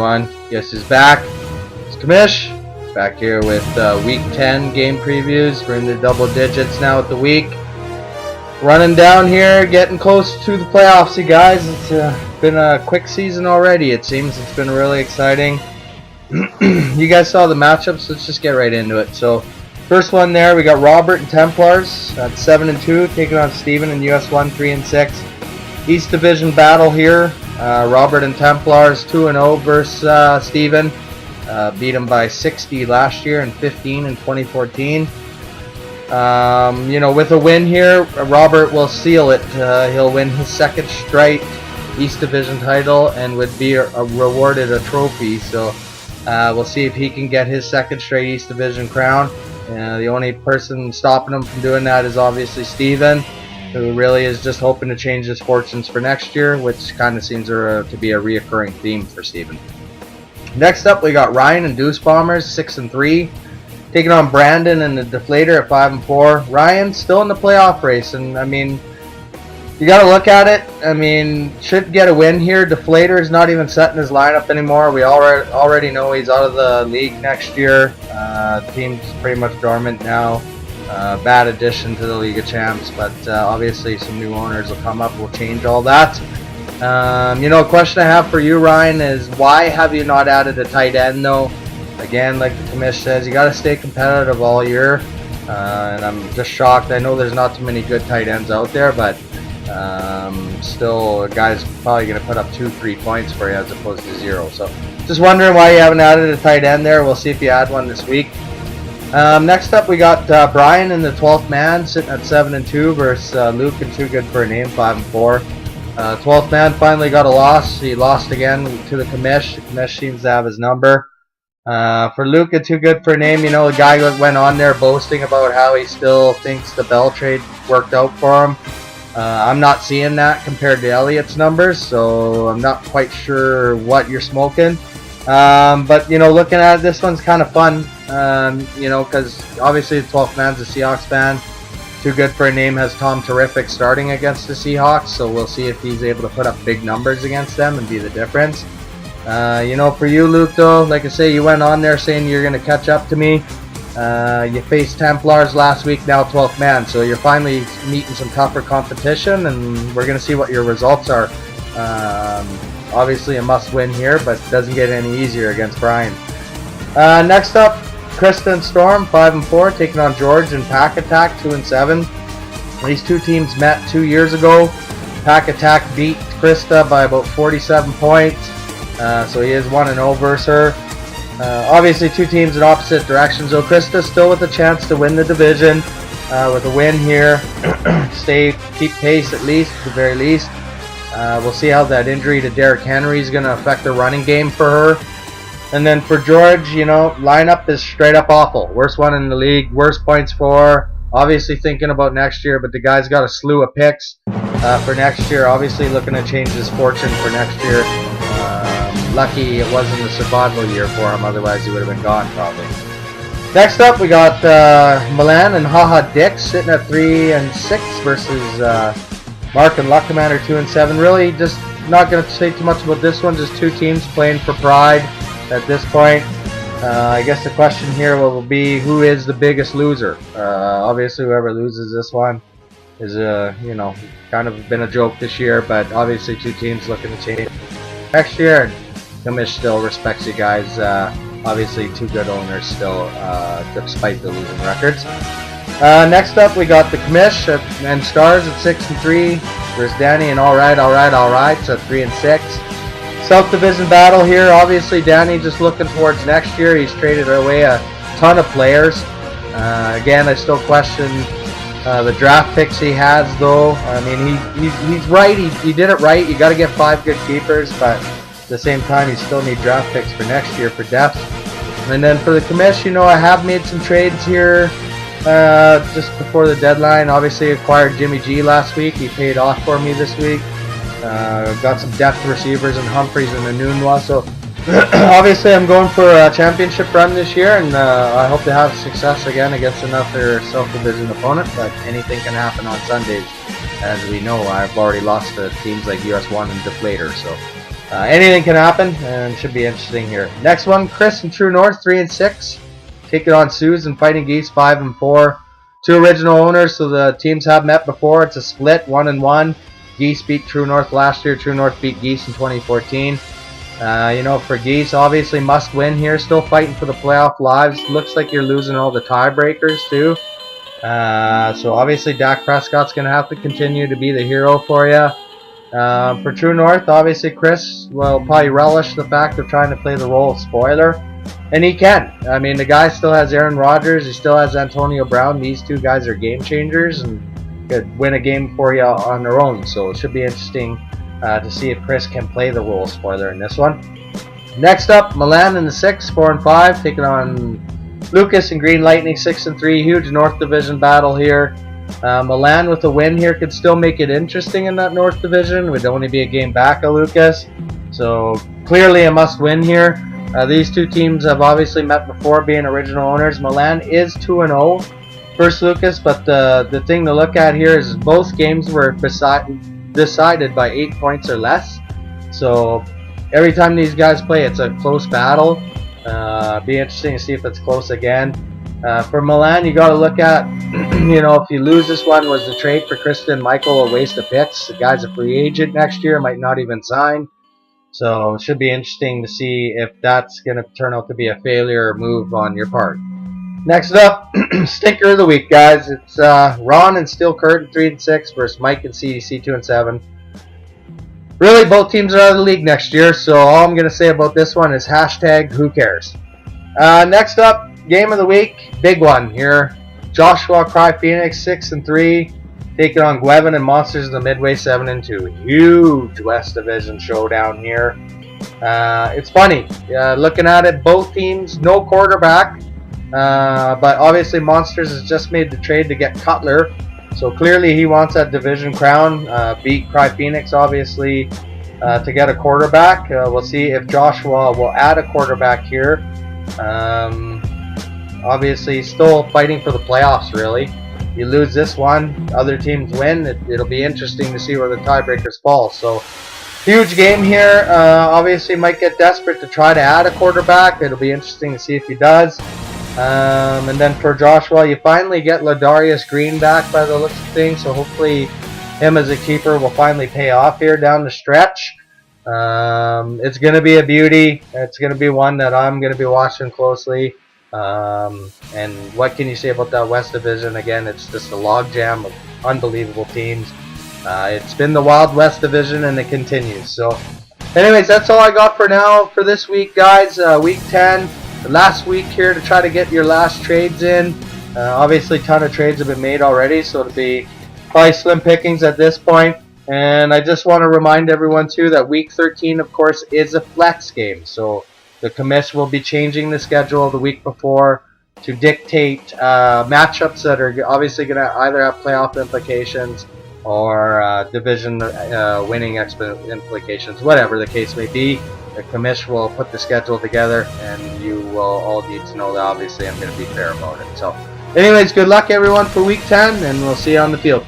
everyone. Guess who's back? It's Kamish. Back here with Week 10 game previews. We're in the double digits now with the week. Running down here, getting close to the playoffs, you guys. It's been a quick season already, it seems. It's been really exciting. You guys saw the matchups. Let's just get right into it. So, first one there, we got Robert and Templars at 7-2, taking on Steven and US1 3-6. East Division battle here. Robert and Templars 2-0 versus Steven. Beat him by 60 last year and 15 in 2014. You know, with a win here, Robert will seal it. He'll win his second straight East Division title and would be rewarded a trophy. So we'll see if he can get his second straight East Division crown. The only person stopping him from doing that is obviously Steven, who really is just hoping to change his fortunes for next year, which kind of seems to be a reoccurring theme for Steven. Next up, we got Ryan and Deuce Bombers, 6-3, taking on Brandon and the Deflator at 5-4. Ryan still in the playoff race, and I mean, you got to look at it. I mean, should get a win here. Deflator is not even setting his lineup anymore. We already know he's out of the league next year. The team's pretty much dormant now. Bad addition to the League of Champs, but obviously some new owners will come up, will change all that. You know, a question I have for you, Ryan, is why have you not added a tight end though? Again, like the commish says, you got to stay competitive all year, and I'm just shocked. I know there's not too many good tight ends out there, but still, a guy's probably going to put up 2-3 points for you as opposed to 0. So, just wondering why you haven't added a tight end there. We'll see if you add one this week. Next up, we got Brian in the 12th man, sitting at 7-2 versus Luke and Too Good for a Name, 5-4. 12th man finally got a loss. He lost again to the commish. The commish seems to have his number. For Luke and Too Good for a Name, you know, the guy went on there boasting about how he still thinks the Bell trade worked out for him. I'm not seeing that compared to Elliot's numbers, so I'm not quite sure what you're smoking. But, you know, looking at it, this one's kind of fun, you know, because obviously the 12th man's a Seahawks fan. Too Good for a Name has Tom Terrific starting against the Seahawks, so we'll see if he's able to put up big numbers against them and be the difference. You know, for you, Luke, though, like I say, you went on there saying you're going to catch up to me. You faced Templars last week, now 12th man, so you're finally meeting some tougher competition, and we're going to see what your results are. Obviously a must-win here, but it doesn't get any easier against Brian. Next up, Krista and Storm, 5-4, taking on George and Pack Attack, 2-7. These two teams met 2 years ago. Pack Attack beat Krista by about 47 points, so he is 1-0 versus her. Obviously, two teams in opposite directions, so Krista still with a chance to win the division with a win here. Keep pace at least, at the very least. We'll see how that injury to Derrick Henry is going to affect the running game for her. And then for George, you know, lineup is straight up awful. Worst one in the league, worst points for. Obviously thinking about next year, but the guy's got a slew of picks for next year. Obviously looking to change his fortune for next year. Lucky it wasn't a survival year for him, otherwise he would have been gone probably. Next up, we got Milan and Haha Dix sitting at 3-6 versus Mark and Luck Commander 2-7. Really, just not going to say too much about this one. Just two teams playing for pride at this point. I guess the question here will be, who is the biggest loser? Obviously, whoever loses this one is, you know, kind of been a joke this year, but obviously two teams looking to change next year. And Kamish still respects you guys. Obviously, two good owners still, despite the losing records. Next up, we got the Kamish and Stars at 6-3 versus Danny and Alright, so 3-6. South Division battle here. Obviously, Danny just looking towards next year. He's traded away a ton of players. Again, I still question the draft picks he has, though. I mean, he's right. He did it right. You got to get 5 good keepers, but at the same time, you still need draft picks for next year for depth. And then for the commish, you know, I have made some trades here just before the deadline. Obviously, acquired Jimmy G last week. He paid off for me this week. Got some depth receivers and Humphreys and Anunwa. So obviously, I'm going for a championship run this year, and I hope to have success again against another South Division opponent. But anything can happen on Sundays, as we know. I've already lost to teams like US1 and Deflator. So Anything can happen, and should be interesting here. Next one, Chris and True North 3 and 6, taking on Suze and Fighting Geese 5 and 4. Two original owners, so the teams have met before. It's a split, 1 and 1. Geese beat True North last year. True North beat Geese in 2014. You know, for Geese, obviously must win here. Still fighting for the playoff lives. Looks like you're losing all the tiebreakers too. So obviously Dak Prescott's going to have to continue to be the hero for you. For True North, obviously Chris will probably relish the fact of trying to play the role of spoiler. And he can. I mean, the guy still has Aaron Rodgers. He still has Antonio Brown. These two guys are game changers and could win a game for you on their own. So it should be interesting to see if Chris can play the role of spoiler in this one. Next up, Milan in the 6, 4 and 5, taking on Lucas and Green Lightning 6 and 3. Huge North Division battle here. Milan with a win here could still make it interesting in that North Division. Would only be a game back of Lucas. So clearly a must win here. These two teams have obviously met before, being original owners. Milan is 2-0 versus Lucas, but the thing to look at here is both games were decided by 8 points or less. So every time these guys play, it's a close battle. Be interesting to see if it's close again. For Milan, you got to look at, you know, if you lose this one, was the trade for Kristen Michael a waste of picks? The guy's a free agent next year, might not even sign. So it should be interesting to see if that's going to turn out to be a failure or move on your part. Next up, stinker of the week, guys. It's Ron and Steel Curtain 3 and 6 versus Mike and CDC 2 and 7. Really, both teams are out of the league next year, so all I'm going to say about this one is hashtag who cares. Next up, game of the week, big one here. Joshua Cry Phoenix 6 and 3. Taking on Gwevin and Monsters of the Midway 7 and 2. Huge West Division showdown here. It's funny. Looking at it, both teams, no quarterback. But obviously Monsters has just made the trade to get Cutler. So clearly he wants that division crown. Beat Cry Phoenix, obviously, to get a quarterback. We'll see if Joshua will add a quarterback here. Obviously still fighting for the playoffs, really. You lose this one, other teams win. It'll be interesting to see where the tiebreakers fall. So, huge game here. Obviously, might get desperate to try to add a quarterback. It'll be interesting to see if he does. And then for Joshua, you finally get Ladarius Green back by the looks of things. So hopefully, him as a keeper will finally pay off here down the stretch. It's going to be a beauty. It's going to be one that I'm going to be watching closely. And what can you say about that West Division? Again, it's just a logjam of unbelievable teams. It's been the Wild West Division, and it continues. So, anyways, that's all I got for now for this week, guys. Week 10, the last week here to try to get your last trades in. Obviously, a ton of trades have been made already, so it'll be probably slim pickings at this point. And I just want to remind everyone, too, that Week 13, of course, is a flex game. So, the commission will be changing the schedule the week before to dictate matchups that are obviously going to either have playoff implications or division winning implications, whatever the case may be. The commission will put the schedule together, and you will all need to know that obviously I'm going to be fair about it. So, anyways, good luck everyone for Week 10, and we'll see you on the field.